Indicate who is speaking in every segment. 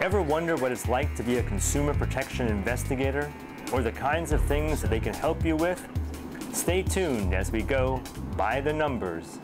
Speaker 1: Ever wonder what it's like to be a consumer protection investigator, or the kinds of things that they can help you with? Stay tuned as we go by the numbers.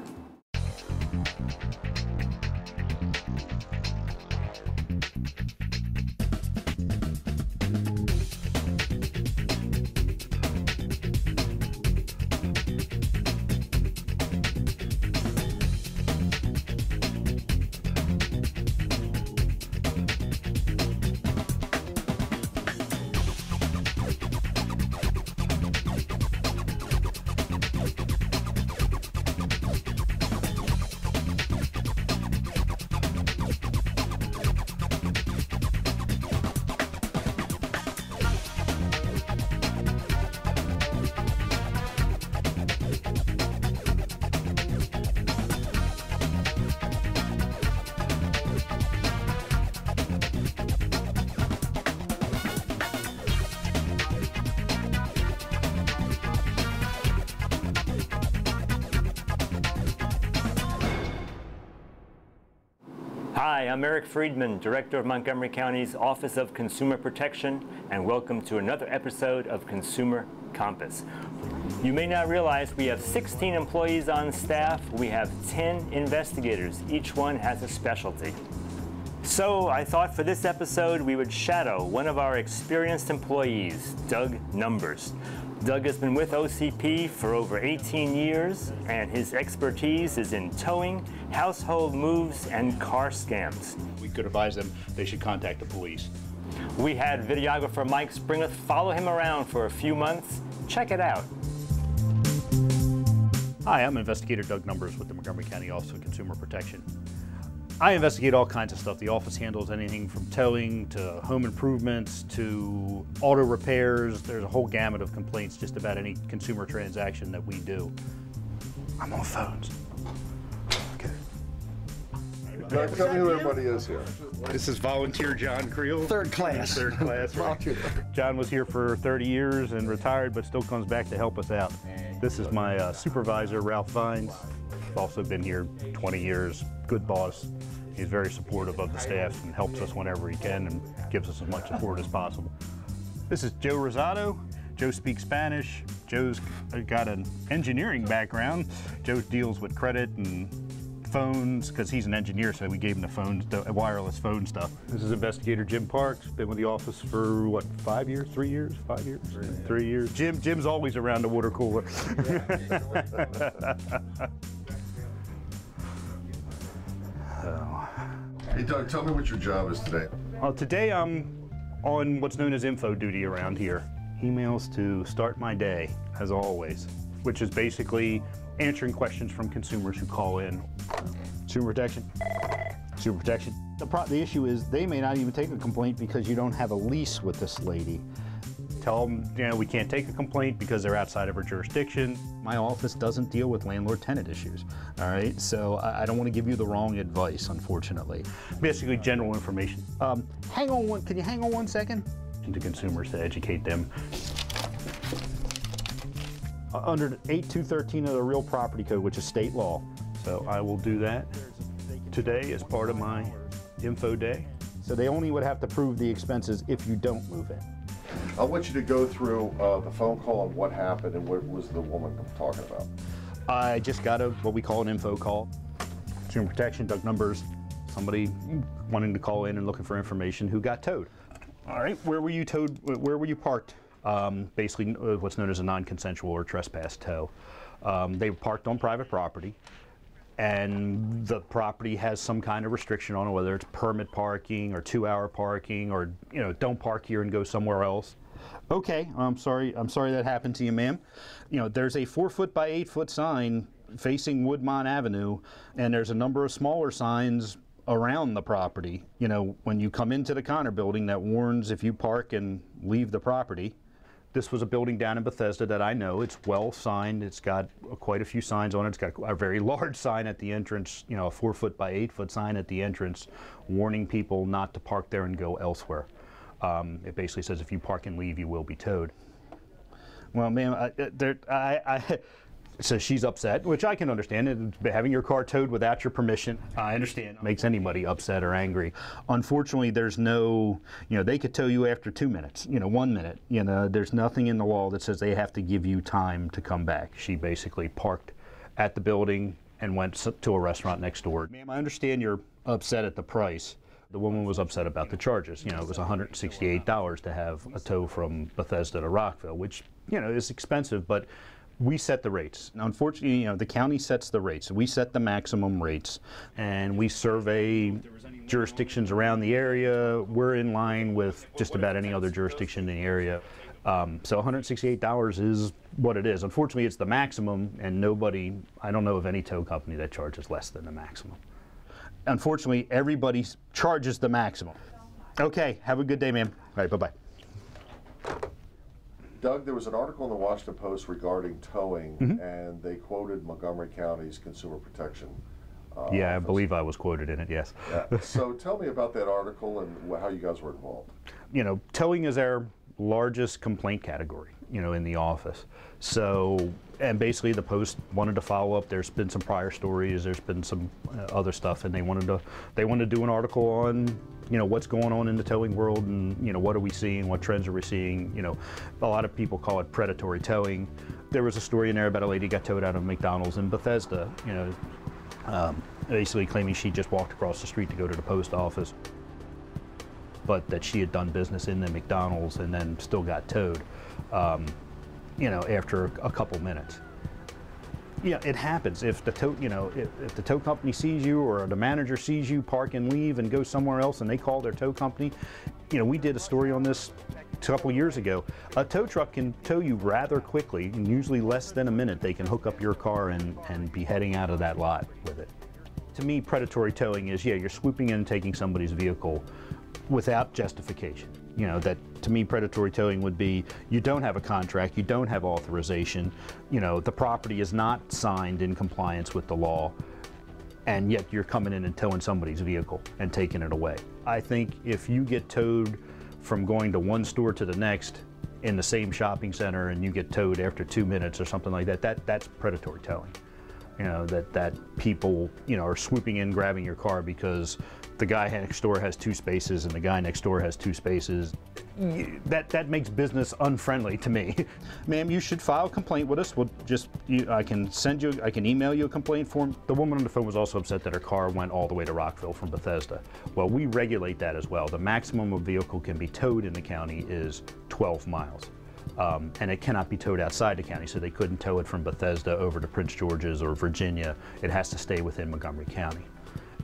Speaker 1: Hi, I'm Eric Friedman, Director of Montgomery County's Office of Consumer Protection, and welcome to another episode of Consumer Compass. You may not realize we have 16 employees on staff. We have 10 investigators. Each one has a specialty. So I thought for this episode we would shadow one of our experienced employees, Doug Numbers. Doug has been with OCP for over 18 years, and his expertise is in towing, household moves, and car scams.
Speaker 2: We could advise them they should contact the police.
Speaker 1: We had videographer Mike Springuth follow him around for a few months. Check it out.
Speaker 2: Hi, I'm Investigator Doug Numbers with the Montgomery County Office of Consumer Protection. I investigate all kinds of stuff. The office handles anything from towing to home improvements to auto repairs. There's a whole gamut of complaints just about any consumer transaction that we do. I'm on phones. Okay.
Speaker 3: Doug, tell me who everybody is here.
Speaker 2: This is volunteer John Creel.
Speaker 4: Third class.
Speaker 2: Third class, right. John was here for 30 years and retired, but still comes back to help us out. This is my supervisor, Ralph Vines. Also been here 20 years, good boss. He's very supportive of the staff and helps us whenever he can and gives us as much support as possible. This is Joe Rosado. Joe speaks Spanish. Joe's got an engineering background. Joe deals with credit and phones because he's an engineer, so we gave him the phones, the wireless phone stuff. This is Investigator Jim Parks. Been with the office for what, 5 years, 3 years, 5 years, 3 years. Jim's always around the water cooler.
Speaker 3: Hey Doug, tell me what your job is today.
Speaker 2: Well, today I'm on what's known as info duty around here. Emails to start my day, as always, which is basically answering questions from consumers who call in. Consumer protection. Consumer protection.
Speaker 4: The issue is they may not even take a complaint because you don't have a lease with this lady.
Speaker 2: Tell them, you know, we can't take a complaint because they're outside of our jurisdiction.
Speaker 4: My office doesn't deal with landlord-tenant issues, all right? So I don't want to give you the wrong advice, unfortunately.
Speaker 2: Basically general information.
Speaker 4: Hang on can you hang on 1 second?
Speaker 2: To consumers to educate them.
Speaker 4: Under 8213 of the Real Property Code, which is state law.
Speaker 2: So I will do that today as part of my info day.
Speaker 4: So they only would have to prove the expenses if you don't move in.
Speaker 3: I want you to go through the phone call and what happened and what was the woman talking about.
Speaker 4: I just got what we call an info call.
Speaker 2: Consumer protection, Doug Numbers, somebody wanting to call in and looking for information who got towed. All right, where were you towed? Where were you parked? Basically what's known as a non-consensual or trespass tow. They were parked on private property, and the property has some kind of restriction on it, whether it's permit parking or 2-hour parking or, you know, don't park here and go somewhere else.
Speaker 4: Okay, I'm sorry that happened to you, ma'am. You know, there's a 4-foot by 8-foot sign facing Woodmont Avenue, and there's a number of smaller signs around the property. You know, when you come into the Connor building that warns if you park and leave the property. This was a building down in Bethesda that I know. It's well signed. It's got quite a few signs on it. It's got a very large sign at the entrance, you know, a 4-foot by 8-foot sign at the entrance warning people not to park there and go elsewhere. It basically says if you park and leave, you will be towed. Well, ma'am, So she's upset, which I can understand. Having your car towed without your permission, I understand, makes anybody upset or angry. Unfortunately, there's no, they could tow you after 2 minutes, 1 minute. There's nothing in the law that says they have to give you time to come back. She basically parked at the building and went to a restaurant next door. Ma'am, I understand you're upset at the price. The woman was upset about the charges. It was $168 to have a tow from Bethesda to Rockville, which, is expensive, but we set the rates. Unfortunately, the county sets the rates. We set the maximum rates, and we survey jurisdictions around the area. We're in line with just about any other jurisdiction in the area. So $168 is what it is. Unfortunately, it's the maximum, and I don't know of any tow company that charges less than the maximum. Unfortunately, everybody charges the maximum. Okay, have a good day, ma'am. All right, bye-bye.
Speaker 3: Doug, there was an article in the Washington Post regarding towing, and they quoted Montgomery County's Consumer Protection
Speaker 4: yeah,
Speaker 3: office.
Speaker 4: I believe I was quoted in it, yes.
Speaker 3: Yeah. So tell me about that article and how you guys were involved.
Speaker 4: Towing is our largest complaint category, in the office. So, and basically the Post wanted to follow up. There's been some prior stories, there's been some other stuff, and they wanted to do an article on, what's going on in the towing world, and, what are we seeing, what trends are we seeing. A lot of people call it predatory towing. There was a story in there about a lady got towed out of McDonald's in Bethesda, basically claiming she just walked across the street to go to the post office, but that she had done business in the McDonald's and then still got towed, after a couple minutes. Yeah, it happens. If the tow, if the tow company sees you or the manager sees you park and leave and go somewhere else and they call their tow company, we did a story on this a couple years ago. A tow truck can tow you rather quickly, and usually less than a minute. They can hook up your car and be heading out of that lot with it. To me, predatory towing is, you're swooping in and taking somebody's vehicle without justification. That to me, predatory towing would be, you don't have a contract, you don't have authorization, the property is not signed in compliance with the law, and yet you're coming in and towing somebody's vehicle and taking it away. I think if you get towed from going to one store to the next in the same shopping center and you get towed after 2 minutes or something like that, that's predatory towing. That people, are swooping in, grabbing your car because the guy next door has 2 spaces and the guy next door has 2 spaces. That makes business unfriendly to me. Ma'am, you should file a complaint with us. I can email you a complaint form. The woman on the phone was also upset that her car went all the way to Rockville from Bethesda. Well, we regulate that as well. The maximum a vehicle can be towed in the county is 12 miles. And it cannot be towed outside the county, so they couldn't tow it from Bethesda over to Prince George's or Virginia. It has to stay within Montgomery County.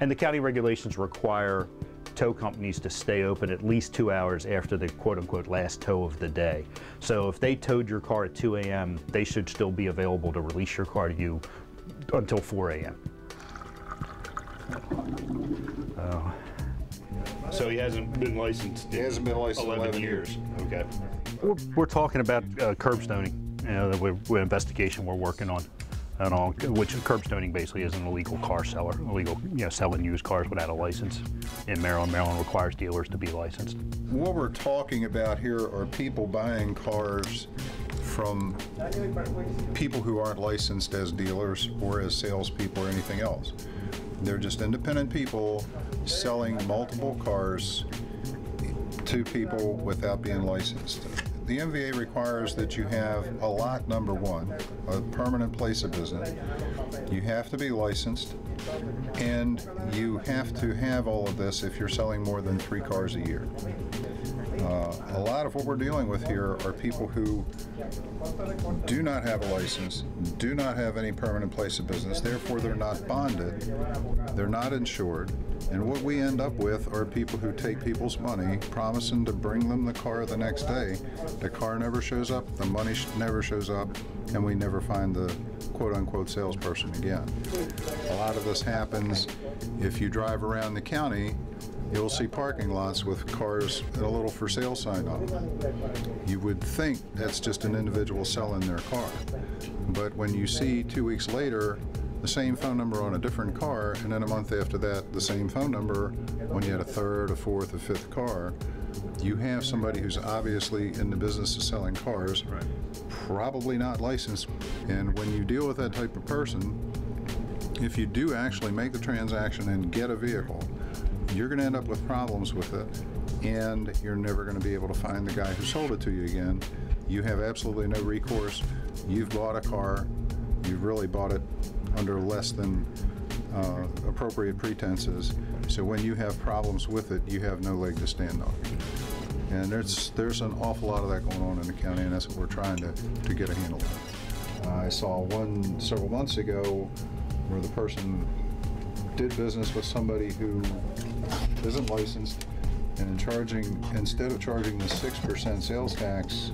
Speaker 4: And the county regulations require tow companies to stay open at least 2 hours after the quote-unquote last tow of the day. So if they towed your car at 2 a.m., they should still be available to release your car to you until 4 a.m. So he hasn't been licensed in 11 years. Okay. We're talking about curb stoning, the investigation we're working on, and all, which curb stoning basically is an illegal car seller, selling used cars without a license. In Maryland, Maryland requires dealers to be licensed.
Speaker 5: What we're talking about here are people buying cars from people who aren't licensed as dealers or as salespeople or anything else. They're just independent people selling multiple cars to people without being licensed. The MVA requires that you have a lot, number one, a permanent place of business. You have to be licensed, and you have to have all of this if you're selling more than 3 cars a year. A lot of what we're dealing with here are people who do not have a license, do not have any permanent place of business, therefore they're not bonded, they're not insured, and what we end up with are people who take people's money, promising to bring them the car the next day. The car never shows up, the money never shows up, and we never find the quote-unquote salesperson again. A lot of this happens if you drive around the county. You'll see parking lots with cars and a little for sale sign on them. You would think that's just an individual selling their car. But when you see 2 weeks later the same phone number on a different car, and then a month after that the same phone number when you had a third, a fourth, a fifth car, you have somebody who's obviously in the business of selling cars, probably not licensed, and when you deal with that type of person, if you do actually make the transaction and get a vehicle, you're going to end up with problems with it, and you're never going to be able to find the guy who sold it to you again. You have absolutely no recourse. You've bought a car, you've really bought it under less than appropriate pretenses, so when you have problems with it, you have no leg to stand on. And there's an awful lot of that going on in the county, and that's what we're trying to get a handle on. I saw one several months ago where the person did business with somebody who isn't licensed, and instead of charging the 6% sales tax,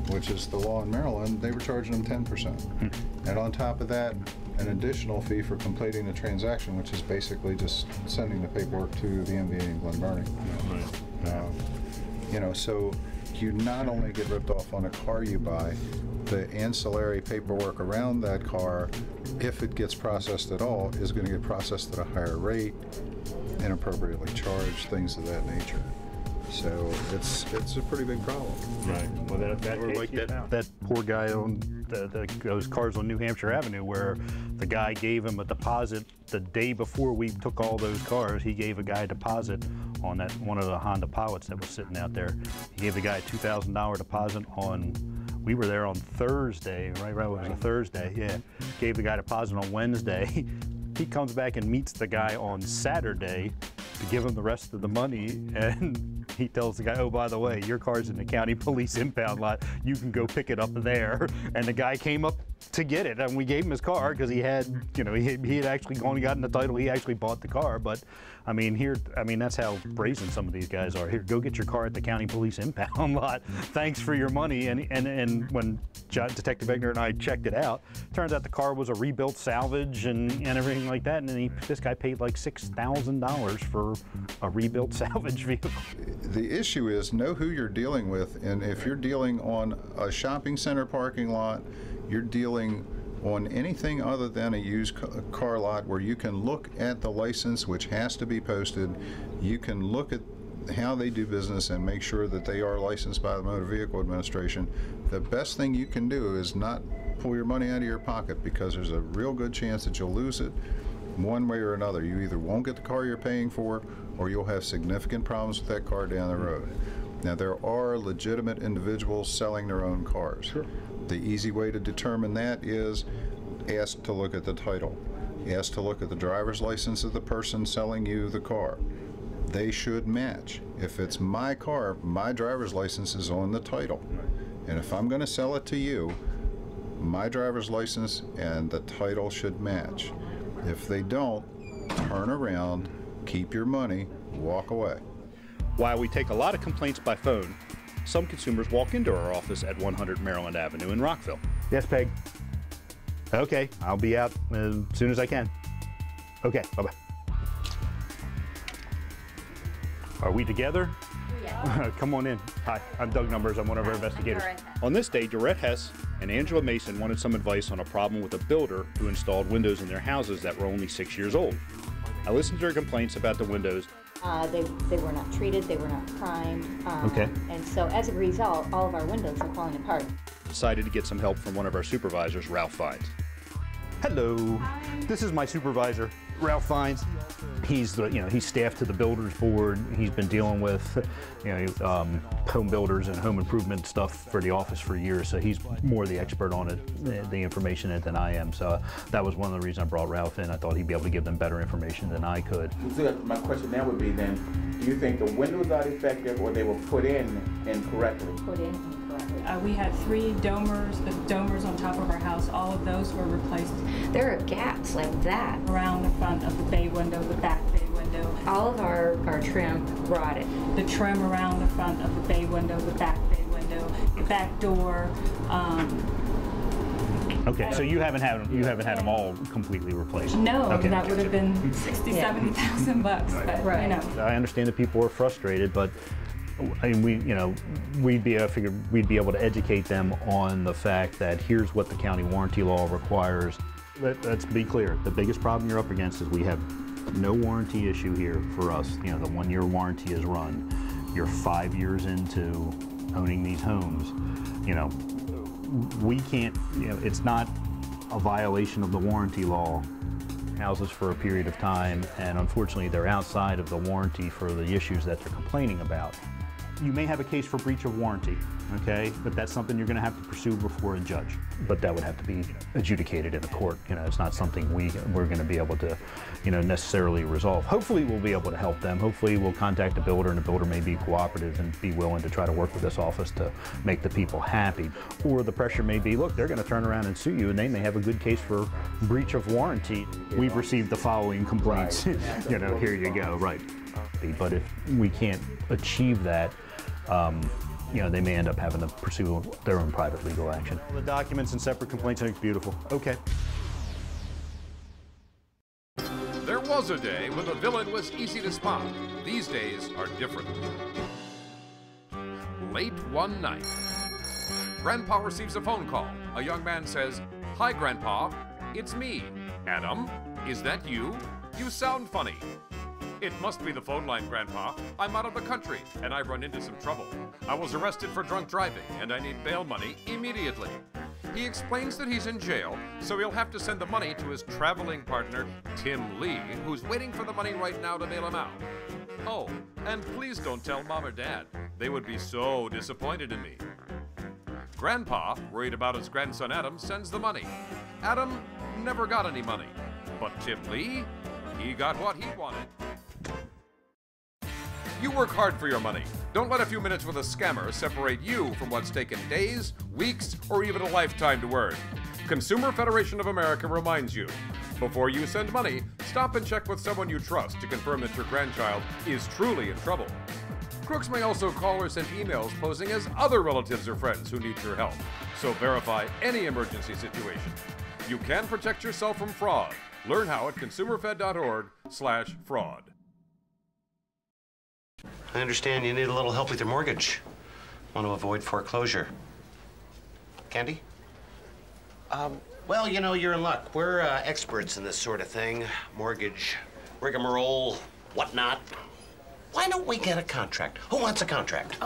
Speaker 5: which is the law in Maryland, they were charging them 10%. And on top of that, an additional fee for completing the transaction, which is basically just sending the paperwork to the MVA in Glen Burnie. You know, so you not only get ripped off on a car you buy, the ancillary paperwork around that car, if it gets processed at all, is going to get processed at a higher rate, inappropriately charged, things of that nature. So it's a pretty big problem.
Speaker 1: Right. Well,
Speaker 4: that poor guy on those cars on New Hampshire Avenue, where the guy gave him a deposit the day before we took all those cars. He gave a guy a deposit on that one of the Honda Pilots that was sitting out there. He gave the guy a $2,000 deposit on. We were there on Thursday, right? It was a Thursday. Yeah. Gave the guy a deposit on Wednesday. He comes back and meets the guy on Saturday to give him the rest of the money, and he tells the guy, oh, by the way, your car's in the county police impound lot. You can go pick it up there. And the guy came up to get it, and we gave him his car because he had, you know, he had actually gone and gotten the title. He actually bought the car. But I mean, that's how brazen some of these guys are. Here, go get your car at the county police impound lot. Thanks for your money. And when Detective Egner and I checked it out, turns out the car was a rebuilt salvage and everything like that. And this guy paid like $6,000 for a rebuilt salvage vehicle.
Speaker 5: The issue is know who you're dealing with, and if you're dealing on a shopping center parking lot, you're dealing on anything other than a used car lot where you can look at the license, which has to be posted. You can look at how they do business and make sure that they are licensed by the Motor Vehicle Administration. The best thing you can do is not pull your money out of your pocket, because there's a real good chance that you'll lose it one way or another. You either won't get the car you're paying for, or you'll have significant problems with that car down the road. Now, there are legitimate individuals selling their own cars. Sure. The easy way to determine that is ask to look at the title. Ask to look at the driver's license of the person selling you the car. They should match. If it's my car, my driver's license is on the title. And if I'm going to sell it to you, my driver's license and the title should match. If they don't, turn around, keep your money, walk away.
Speaker 4: While we take a lot of complaints by phone, some consumers walk into our office at 100 Maryland Avenue in Rockville. Yes, Peg. Okay, I'll be out as soon as I can. Okay, bye-bye. Are we together? Yeah. Come on in. Hi, I'm Doug Numbers. I'm one of our investigators. On this day, Dorette Hess and Angela Mason wanted some advice on a problem with a builder who installed windows in their houses that were only 6 years old. I listened to her complaints about the windows.
Speaker 6: They were not treated, they were not primed.
Speaker 4: Okay.
Speaker 6: And so as a result, all of our windows are falling apart.
Speaker 4: Decided to get some help from one of our supervisors, Ralph Fines. Hello. Hi. This is my supervisor, Ralph Fines. He's he's staffed to the builders board. He's been dealing with home builders and home improvement stuff for the office for years, so he's more the expert on it, the information than I am. So that was one of the reasons I brought Ralph in. I thought he'd be able to give them better information than I could.
Speaker 7: So my question now would be then, do you think the windows are defective or they were put in incorrectly?
Speaker 6: Put in incorrectly.
Speaker 8: We had 3 dormers, the dormers on top of our house, all of those were replaced.
Speaker 6: There are gaps like that.
Speaker 8: Around the front of the bay window, the back bay window.
Speaker 6: All of our trim rotted.
Speaker 8: The trim around the front of the bay window, the back bay window, the back door.
Speaker 4: Okay, so you haven't had them all completely replaced.
Speaker 8: No,
Speaker 4: okay.
Speaker 8: That would have been $60,000, $70,000 bucks. But
Speaker 6: right.
Speaker 8: You know.
Speaker 4: I understand that people are frustrated, but I mean, we'd be able to educate them on the fact that here's what the county warranty law requires. Let's be clear. The biggest problem you're up against is we have no warranty issue here for us. The 1-year warranty is run. you're 5 years into owning these homes, you know, we can't, you know, it's not a violation of the warranty law. Houses for a period of time, and unfortunately they're outside of the warranty for the issues that they're complaining about. You may have a case for breach of warranty, okay, but that's something you're going to have to pursue before a judge. But that would have to be adjudicated in the court. You know, it's not something we're going to be able to, you know, necessarily resolve. Hopefully we'll be able to help them. Hopefully we'll contact the builder, and the builder may be cooperative and be willing to try to work with this office to make the people happy. Or the pressure may be, look, they're going to turn around and sue you, and they may have a good case for breach of warranty. We've received the following complaints. You know, here you go, right. But if we can't achieve that, you know, they may end up having to pursue their own private legal action. All the documents and separate complaints, I think, beautiful. Okay.
Speaker 9: There was a day when the villain was easy to spot. These days are different. Late one night, Grandpa receives a phone call. A young man says, "Hi, Grandpa. It's me. Adam, is that you? You sound funny." "It must be the phone line, Grandpa. I'm out of the country, and I've run into some trouble. I was arrested for drunk driving, and I need bail money immediately." He explains that he's in jail, so he'll have to send the money to his traveling partner, Tim Lee, who's waiting for the money right now to bail him out. "Oh, and please don't tell Mom or Dad. They would be so disappointed in me." Grandpa, worried about his grandson Adam, sends the money. Adam never got any money, but Tim Lee, he got what he wanted. You work hard for your money. Don't let a few minutes with a scammer separate you from what's taken days, weeks, or even a lifetime to earn. Consumer Federation of America reminds you, before you send money, stop and check with someone you trust to confirm that your grandchild is truly in trouble. Crooks may also call or send emails posing as other relatives or friends who need your help, so verify any emergency situation. You can protect yourself from fraud. Learn how at consumerfed.org/fraud.
Speaker 10: I understand you need a little help with your mortgage. Want to avoid foreclosure. Candy? Well, you know, you're in luck. We're experts in this sort of thing. Mortgage, rigmarole, whatnot. Why don't we get a contract? Who wants a contract?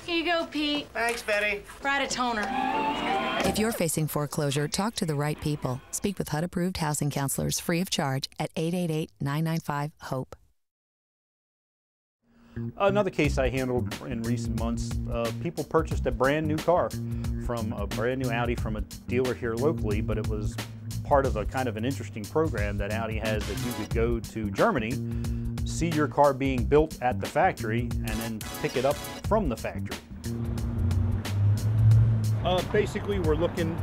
Speaker 11: Here you go, Pete.
Speaker 10: Thanks, Betty.
Speaker 11: Right a toner.
Speaker 12: If you're facing foreclosure, talk to the right people. Speak with HUD-approved housing counselors free of charge at 888-995-HOPE.
Speaker 4: Another case I handled in recent months, people purchased a brand new car from a brand new Audi from a dealer here locally, but it was part of a kind of an interesting program that Audi has that you could go to Germany, see your car being built at the factory, and then pick it up from the factory. Basically, we're looking,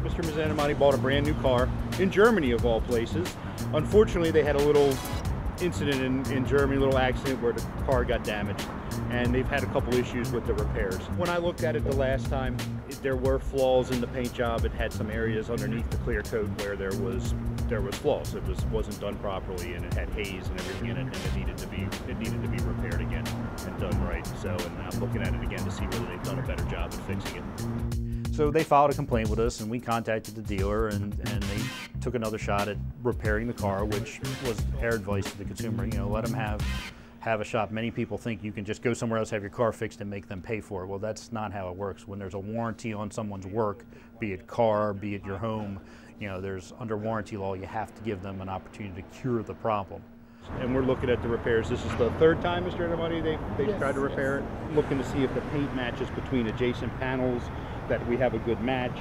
Speaker 4: Mr. Mazzanamati bought a brand new car in Germany of all places. Unfortunately, they had a little incident in Germany, a little accident where the car got damaged, and they've had a couple issues with the repairs. When I looked at it the last time, there were flaws in the paint job. It had some areas underneath the clear coat where there was flaws. It wasn't done properly, and it had haze and everything in it, and it needed to be repaired again and done right. So, and I'm looking at it again to see whether they've done a better job at fixing it. So they filed a complaint with us, and we contacted the dealer, and they took another shot at repairing the car, which was our advice to the consumer. You know, let them have a shop. Many people think you can just go somewhere else, have your car fixed, and make them pay for it. Well, that's not how it works. When there's a warranty on someone's work, be it car, be it your home, you know, there's under warranty law, you have to give them an opportunity to cure the problem. And we're looking at the repairs. This is the third time, Mr. Anamati, they've tried to repair it. Looking to see if the paint matches between adjacent panels, that we have a good match,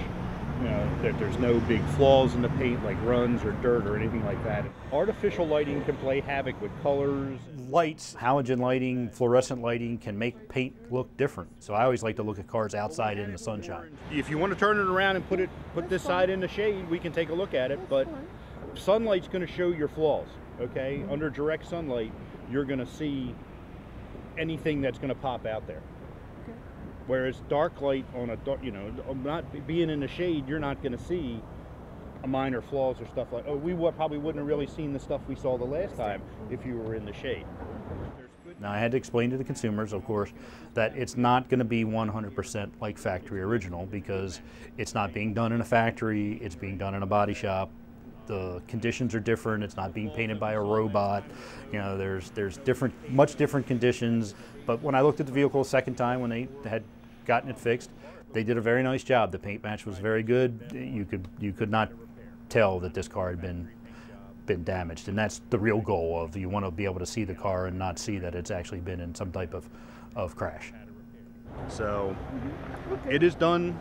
Speaker 4: you know, that there's no big flaws in the paint like runs or dirt or anything like that. Artificial lighting can play havoc with colors. Lights, halogen lighting, fluorescent lighting can make paint look different. So I always like to look at cars outside in the sunshine. If you want to turn it around and put this side in the shade, we can take a look at it, but sunlight's going to show your flaws, okay? Under direct sunlight, you're going to see anything that's going to pop out there. Whereas dark light on a, you know, not being in the shade, you're not going to see a minor flaws or stuff like. Oh, we probably wouldn't have really seen the stuff we saw the last time if you were in the shade. Now I had to explain to the consumers, of course, that it's not going to be 100% like factory original because it's not being done in a factory. It's being done in a body shop. the conditions are different. It's not being painted by a robot. You know, there's much different conditions. But when I looked at the vehicle a second time, when they had gotten it fixed, they did a very nice job. The paint match was very good. You could not tell that this car had been damaged, and that's the real goal of, you want to be able to see the car and not see that it's actually been in some type of crash. So it is done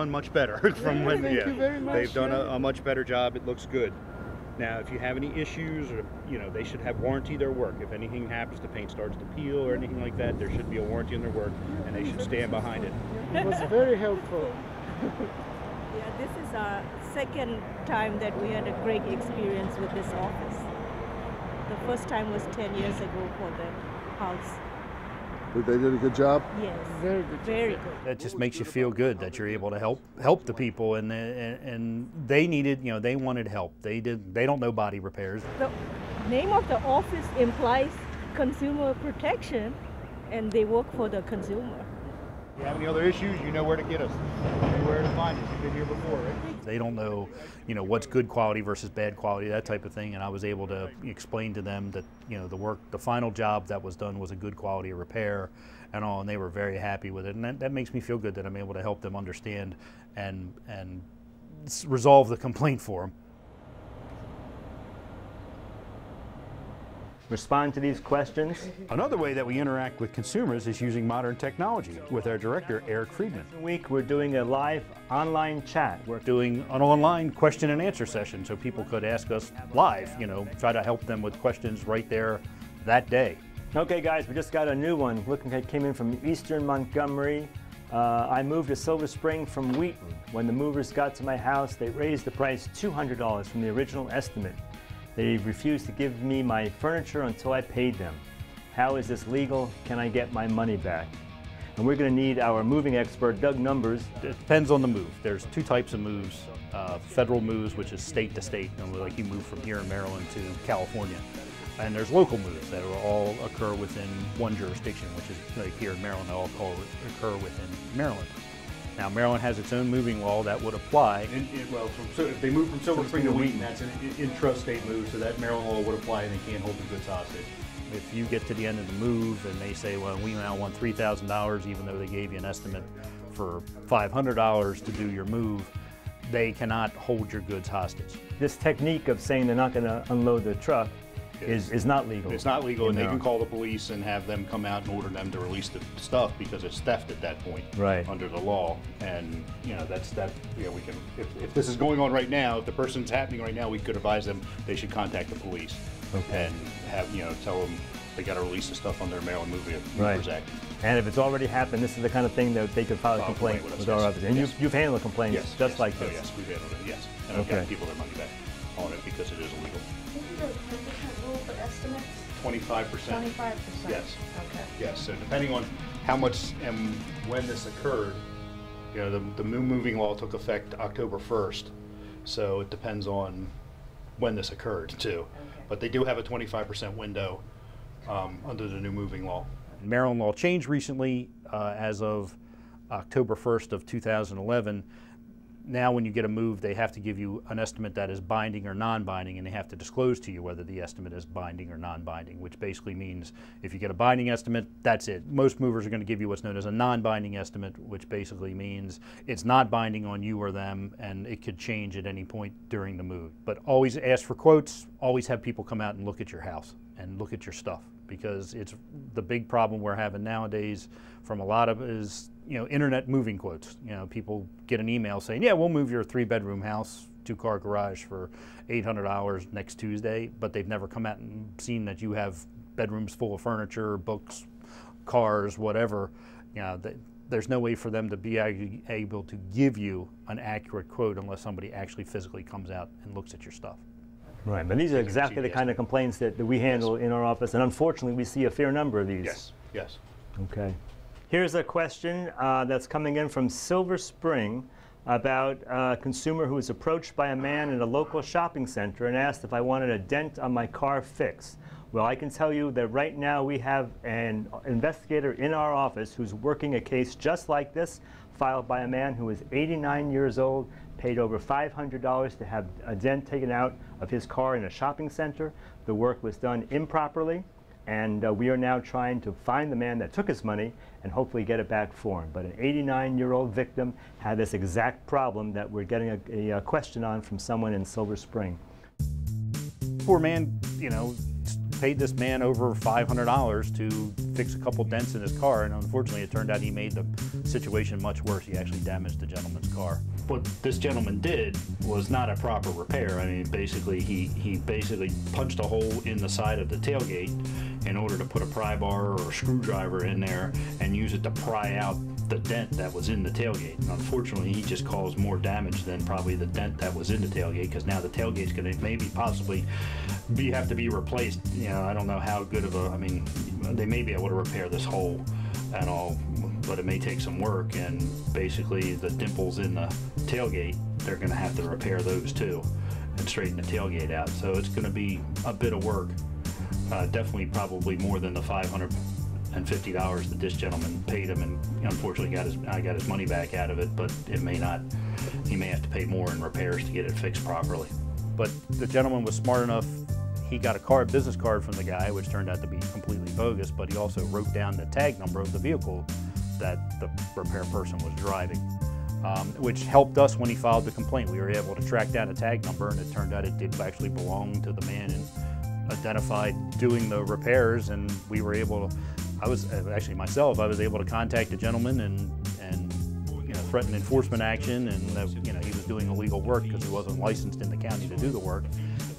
Speaker 4: much better from when they've done a much better job. It looks good. Now, if you have any issues, or they should have warranty their work. If anything happens, the paint starts to peel or anything like that, there should be a warranty on their work, and they should stand behind it.
Speaker 13: It was very helpful.
Speaker 14: Yeah, this is our second time that we had a great experience with this office. The first time was 10 years ago for the house.
Speaker 3: But they did a good job?
Speaker 14: Yes, very good. Very good.
Speaker 4: That just makes you feel good that you're able to help the people, and they needed, they wanted help. They don't know body repairs.
Speaker 14: The name of the office implies consumer protection, and they work for the consumer.
Speaker 2: If you have any other issues, you know where to get us. You know where to find us. You've been here before, right?
Speaker 4: They don't know, what's good quality versus bad quality, that type of thing. And I was able to explain to them that, the final job that was done was a good quality of repair and all, and they were very happy with it. And that makes me feel good that I'm able to help them understand and resolve the complaint for them.
Speaker 1: Respond to these questions.
Speaker 2: Another way that we interact with consumers is using modern technology with our director, Eric Friedman.
Speaker 1: This week we're doing a live online chat.
Speaker 4: We're doing an online question and answer session so people could ask us live, try to help them with questions right there that day.
Speaker 1: Okay guys, we just got a new one. Looking like it came in from Eastern Montgomery. I moved to Silver Spring from Wheaton. When the movers got to my house, they raised the price $200 from the original estimate. They refused to give me my furniture until I paid them. How is this legal? Can I get my money back? And we're going to need our moving expert, Doug Numbers.
Speaker 4: It depends on the move. There's two types of moves. Federal moves, which is state to state, like you move from here in Maryland to California. And there's local moves that will all occur within one jurisdiction, which is like here in Maryland, they all occur within Maryland. Now, Maryland has its own moving law that would apply.
Speaker 2: So if they move from Silver Spring to Wheaton, that's an intrastate move, so that Maryland law would apply and they can't hold the goods hostage.
Speaker 4: If you get to the end of the move and they say, well, we now want $3,000, even though they gave you an estimate for $500 to do your move, they cannot hold your goods hostage.
Speaker 1: This technique of saying they're not going to unload the truck is not legal.
Speaker 2: It's not legal, and they can call the police and have them come out and order them to release the stuff because it's theft at that point,
Speaker 1: right,
Speaker 2: under the law. And that's that. We can. If this is going on right now, if the person's happening right now, we could advise them they should contact the police and have tell them they got to release the stuff on their Maryland Movers Act.
Speaker 1: And if it's already happened, this is the kind of thing that they could file a complaint with our office. And you've handled complaints just like this.
Speaker 2: Oh, yes, we've handled it. Yes, and I've gotten people their money back on it because it is illegal. 25%.
Speaker 14: 25%.
Speaker 2: Yes.
Speaker 14: Okay.
Speaker 2: Yes. So depending on how much and when this occurred, the moving law took effect October 1st. So it depends on when this occurred too. Okay. But they do have a 25% window under the new moving law.
Speaker 4: Maryland law changed recently as of October 1st of 2011. Now when you get a move, they have to give you an estimate that is binding or non-binding, and they have to disclose to you whether the estimate is binding or non-binding, which basically means if you get a binding estimate, that's it. Most movers are going to give you what's known as a non-binding estimate, which basically means it's not binding on you or them, and it could change at any point during the move. But always ask for quotes, always have people come out and look at your house and look at your stuff, because it's the big problem we're having nowadays from a lot of is internet moving quotes. People get an email saying, yeah, we'll move your 3-bedroom house, 2-car garage for $800 next Tuesday, but they've never come out and seen that you have bedrooms full of furniture, books, cars, whatever. There's no way for them to be able to give you an accurate quote unless somebody actually physically comes out and looks at your stuff.
Speaker 1: Right, but these are exactly the kind of complaints that we handle in our office, and unfortunately we see a fair number of these.
Speaker 2: Yes, yes.
Speaker 1: Okay. Here's a question that's coming in from Silver Spring about a consumer who was approached by a man in a local shopping center and asked if I wanted a dent on my car fixed. Well, I can tell you that right now we have an investigator in our office who's working a case just like this, filed by a man who is 89 years old, paid over $500 to have a dent taken out of his car in a shopping center. The work was done improperly, and we are now trying to find the man that took his money and hopefully get it back for him. But an 89-year-old victim had this exact problem that we're getting a question on from someone in Silver Spring.
Speaker 4: Poor man, you know, paid this man over $500 to fix a couple dents in his car, and unfortunately it turned out he made the situation much worse. He actually damaged the gentleman's car. What this gentleman did was not a proper repair. I mean, basically he basically punched a hole in the side of the tailgate in order to put a pry bar or a screwdriver in there and use it to pry out the dent that was in the tailgate. And unfortunately, he just caused more damage than probably the dent that was in the tailgate, because now the tailgate's going to maybe possibly have to be replaced. You know, I don't know how good of a, I mean, they may be able to repair this hole and all, but it may take some work. And basically the dimples in the tailgate, they're going to have to repair those too and straighten the tailgate out. So it's going to be a bit of work. Definitely probably more than the $550 that this gentleman paid him, and unfortunately I got his money back out of it, but it may not, he may have to pay more in repairs to get it fixed properly. But the gentleman was smart enough, he got a business card from the guy, which turned out to be completely bogus, but he also wrote down the tag number of the vehicle that the repair person was driving, which helped us when he filed the complaint. We were able to track down a tag number, and it turned out it did actually belong to the man and identified doing the repairs, and we were able to, I was able to contact the gentleman and you know, threaten enforcement action, and you know, he was doing illegal work because he wasn't licensed in the county to do the work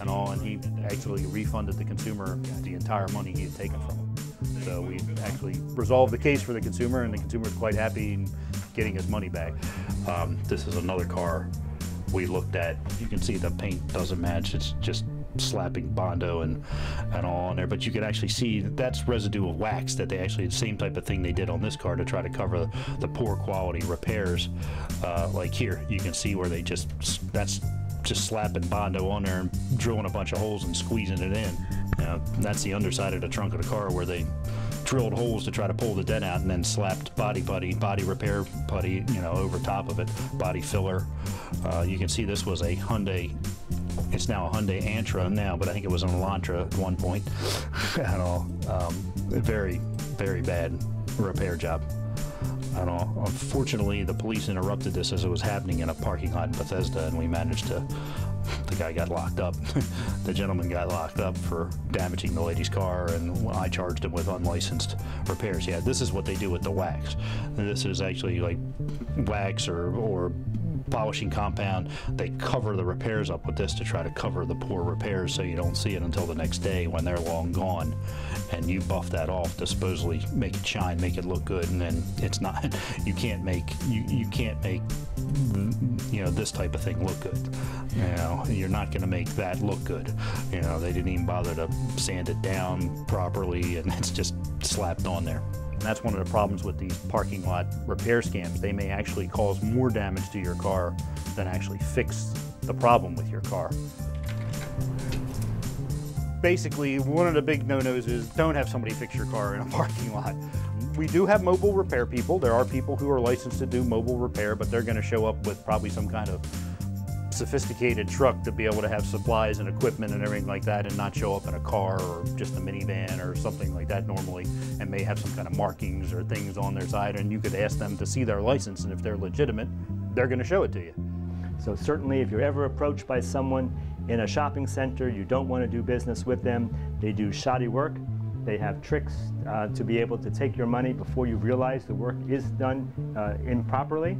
Speaker 4: and all, and he actually refunded the consumer the entire money he had taken from him. So we actually resolved the case for the consumer, and the consumer is quite happy in getting his money back. This is another car we looked at. You can see the paint doesn't match. It's just slapping Bondo and all on there, but you can actually see that's residue of wax that they actually, the same type of thing they did on this car to try to cover the poor quality repairs. Like here, you can see where they that's just slapping Bondo on there and drilling a bunch of holes and squeezing it in. That's the underside of the trunk of the car where they drilled holes to try to pull the dent out and then slapped body repair putty, you know, over top of it, body filler. You can see this was a Hyundai. It's now a Hyundai Antra now, but I think it was an Elantra at one point. And all, very, very bad repair job. And all. Unfortunately, the police interrupted this as it was happening in a parking lot in Bethesda, and we managed to, the guy got locked up. The gentleman got locked up for damaging the lady's car, and I charged him with unlicensed repairs. Yeah, this is what they do with the wax. This is actually like wax or polishing compound. They cover the repairs up with this to try to cover the poor repairs so you don't see it until the next day when they're long gone, and you buff that off to supposedly make it shine, make it look good, and then it's not. You can't make you know, this type of thing look good. You know, you're not going to make that look good. You know, they didn't even bother to sand it down properly, and it's just slapped on there. And that's one of the problems with these parking lot repair scams. They may actually cause more damage to your car than actually fix the problem with your car. Basically, one of the big no-nos is don't have somebody fix your car in a parking lot. We do have mobile repair people. There are people who are licensed to do mobile repair, but they're going to show up with probably some kind of sophisticated truck to be able to have supplies and equipment and everything like that, and not show up in a car or just a minivan or something like that normally, and may have some kind of markings or things on their side, and you could ask them to see their license, and if they're legitimate, they're going to show it to you.
Speaker 1: So certainly if you're ever approached by someone in a shopping center, you don't want to do business with them. They do shoddy work. They have tricks to be able to take your money before you realize the work is done improperly.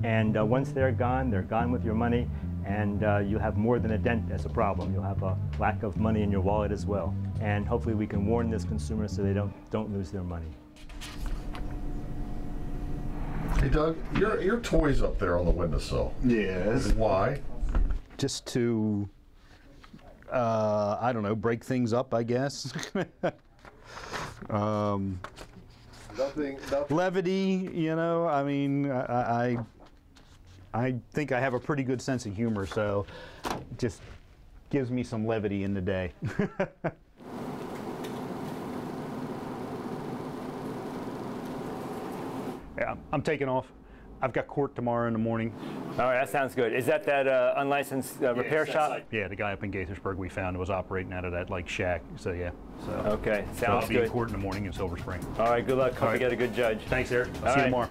Speaker 1: And once they're gone with your money, and you have more than a dent as a problem. You'll have a lack of money in your wallet as well. And hopefully we can warn this consumer so they don't lose their money.
Speaker 3: Hey Doug, your toy's up there on the windowsill.
Speaker 4: Yes.
Speaker 3: Why?
Speaker 4: Just to, I don't know, break things up, I guess.
Speaker 3: Nothing.
Speaker 4: Levity, you know, I mean, I think I have a pretty good sense of humor, so it just gives me some levity in the day. Yeah, I'm taking off.
Speaker 2: I've got court tomorrow in the morning.
Speaker 1: All right, that sounds good. Is that unlicensed repair shop?
Speaker 2: Yeah, the guy up in Gaithersburg we found was operating out of that like shack. So yeah. So
Speaker 1: okay,
Speaker 2: so
Speaker 1: sounds
Speaker 2: I'll be
Speaker 1: good.
Speaker 2: in court in the morning in Silver Spring.
Speaker 1: All right, good luck. Hope you get a good judge.
Speaker 2: Thanks, Eric. I'll
Speaker 1: All
Speaker 2: see you
Speaker 1: right.
Speaker 2: tomorrow.